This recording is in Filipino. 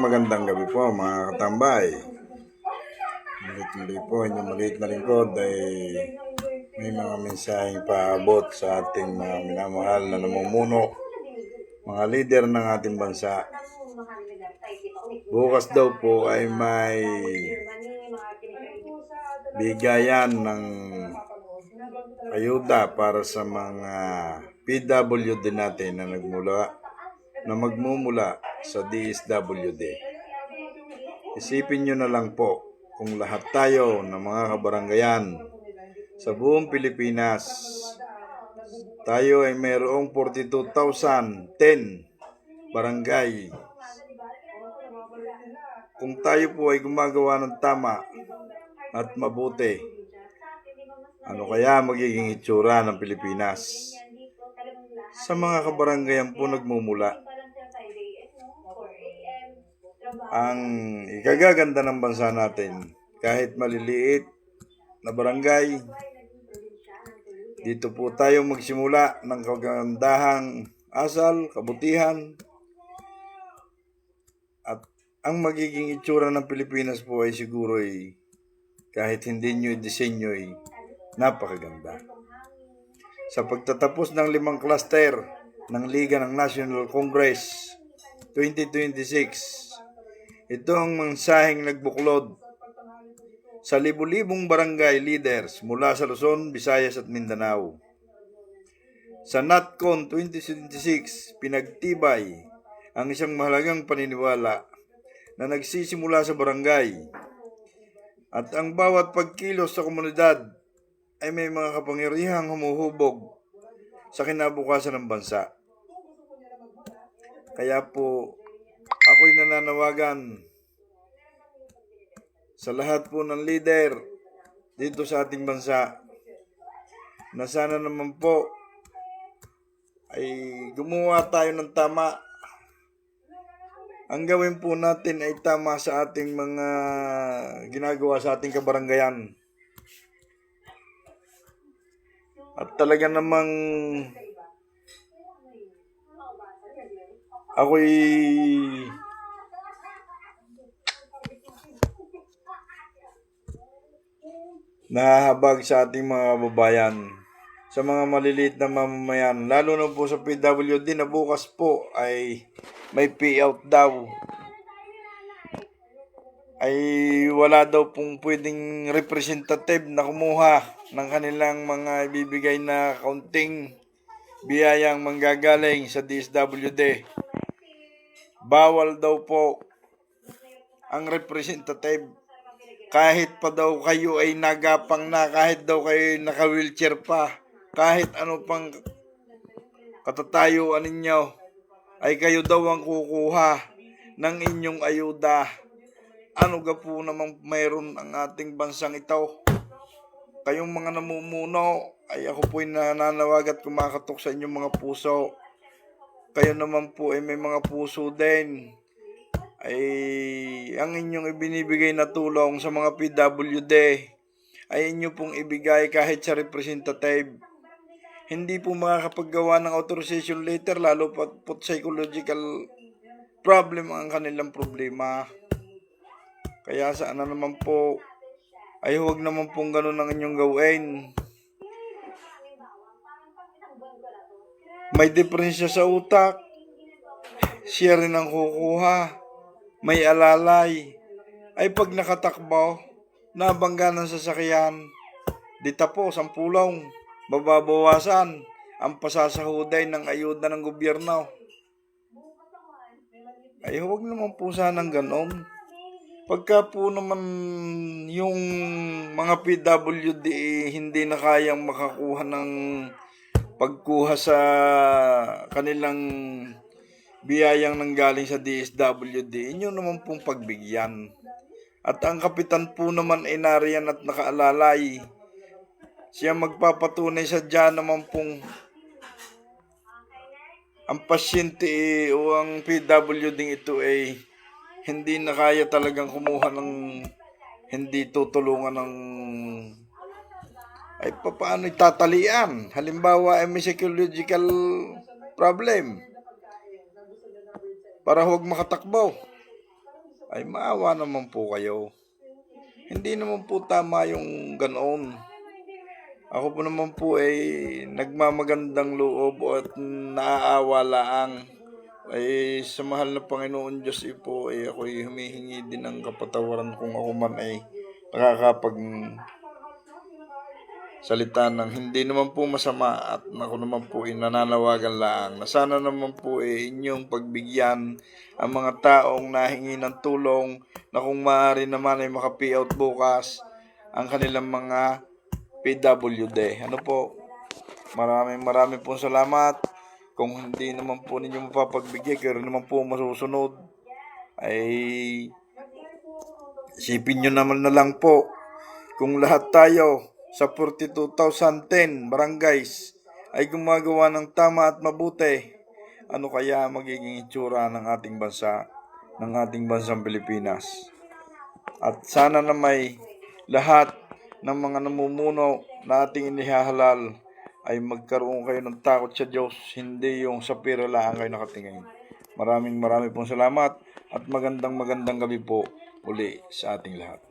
Magandang gabi po mga katambay. Muli po inyong maliit na lingkod ay may mga mensaheng paabot sa ating mga minamahal na namumuno, mga leader ng ating bansa. Bukas daw po ay may bigayan ng ayuda para sa mga PWD natin na magmumula sa DSWD. Isipin nyo na lang po kung lahat tayo ng mga kabaranggayan sa buong Pilipinas, tayo ay mayroong 42,010 barangay. Kung tayo po ay gumagawa ng tama at mabuti, ano kaya magiging itsura ng Pilipinas? Sa mga kabaranggayan po nagmumula ang ikagaganda ng bansa natin. Kahit maliliit na barangay, dito po tayo magsimula ng kagandahang asal, kabutihan, at ang magiging itsura ng Pilipinas po ay siguro kahit hindi nyo disenyo napakaganda. Sa pagtatapos ng 5 cluster ng Liga ng National Congress 2026, ito ang mensaheng nagbuklod sa libu-libong barangay leaders mula sa Luzon, Visayas at Mindanao. Sa NatCon 2026, pinagtibay ang isang mahalagang paniniwala na nagsisimula sa barangay at ang bawat pagkilos sa komunidad ay may mga kapangyarihang humuhubog sa kinabukasan ng bansa. Kaya po, ako'y nananawagan sa lahat po ng leader dito sa ating bansa na sana naman po ay gumawa tayo ng tama. Ang gawin po natin ay tama sa ating mga ginagawa sa ating kabaranggayan. At talaga namang ako'y nahahabag sa ating mga babayan, sa mga maliliit na mamamayan, lalo na po sa PWD na bukas po ay may payout daw. Ay wala daw pong pwedeng representative na kumuha ng kanilang mga ibibigay na kaunting biyayang manggagaling sa DSWD. Bawal daw po ang representative. Kahit pa daw kayo ay nagapang na, kahit daw kayo naka-wheelchair pa, kahit ano pang katatayuan ninyo, ay kayo daw ang kukuha ng inyong ayuda. Ano ga po namang mayroon ang ating bansang ito? Kayong mga namumuno, ay ako po'y nananawag at kumakatok sa inyong mga puso. Kayo naman po ay may mga puso din. Ay ang inyong ibinibigay na tulong sa mga PWD ay inyo pong ibigay kahit sa representative. Hindi po makakapaggawa ng authorization letter, lalo pa psychological problem ang kanilang problema. Kaya sana naman po ay huwag naman pong ganun ang inyong gawin. May diferensya sa utak, siya rin ang kukuha. May alalay, ay pag nakatakbo, nabangga ng sasakyan, di tapos ang pulong, bababawasan ang pasasahuday ng ayuda ng gobyerno. Ay huwag naman po sanang ganon. Pagka po naman yung mga PWD hindi na kayang makakuha ng pagkuha sa kanilang biyayang nanggaling sa DSWD, inyo naman pong pagbigyan. At ang kapitan po naman ay nariyan at nakaalalay. Siya magpapatunay sa dyan naman pong ang pasyente o ang PWD ito ay hindi na kaya talagang kumuha ng hindi tutulungan ng ay paano itatalian. Halimbawa ay may psychological problem. para huwag makatakbo. Ay maawa naman po kayo. Hindi naman po tama yung ganoon. Ako po naman po ay nagmamagandang loob at naaawa laang. Ay sa mahal na Panginoon Diyos po ay ako'y humihingi din ng kapatawaran kung ako man ay nakakapag salita ng hindi naman po masama at ako naman po ay nananawagan lang na sana naman po ay inyong pagbigyan ang mga taong nahingi ng tulong na kung maaari naman ay maka-payout bukas ang kanilang mga PWD. Ano po? Maraming po salamat. Kung hindi naman po ninyo mapapagbigay, kaya naman po masusunod, ay isipin nyo naman na lang po kung lahat tayo sa 42,010 barangays ay gumagawa ng tama at mabuti, ano kaya magiging itsura ng ating bansa, ng ating bansang Pilipinas? At sana na may lahat ng mga namumuno na ating inihahalal ay magkaroon kayo ng takot sa Diyos, hindi yung sa pera lang kayo nakatingin. Maraming pong salamat at magandang gabi po uli sa ating lahat.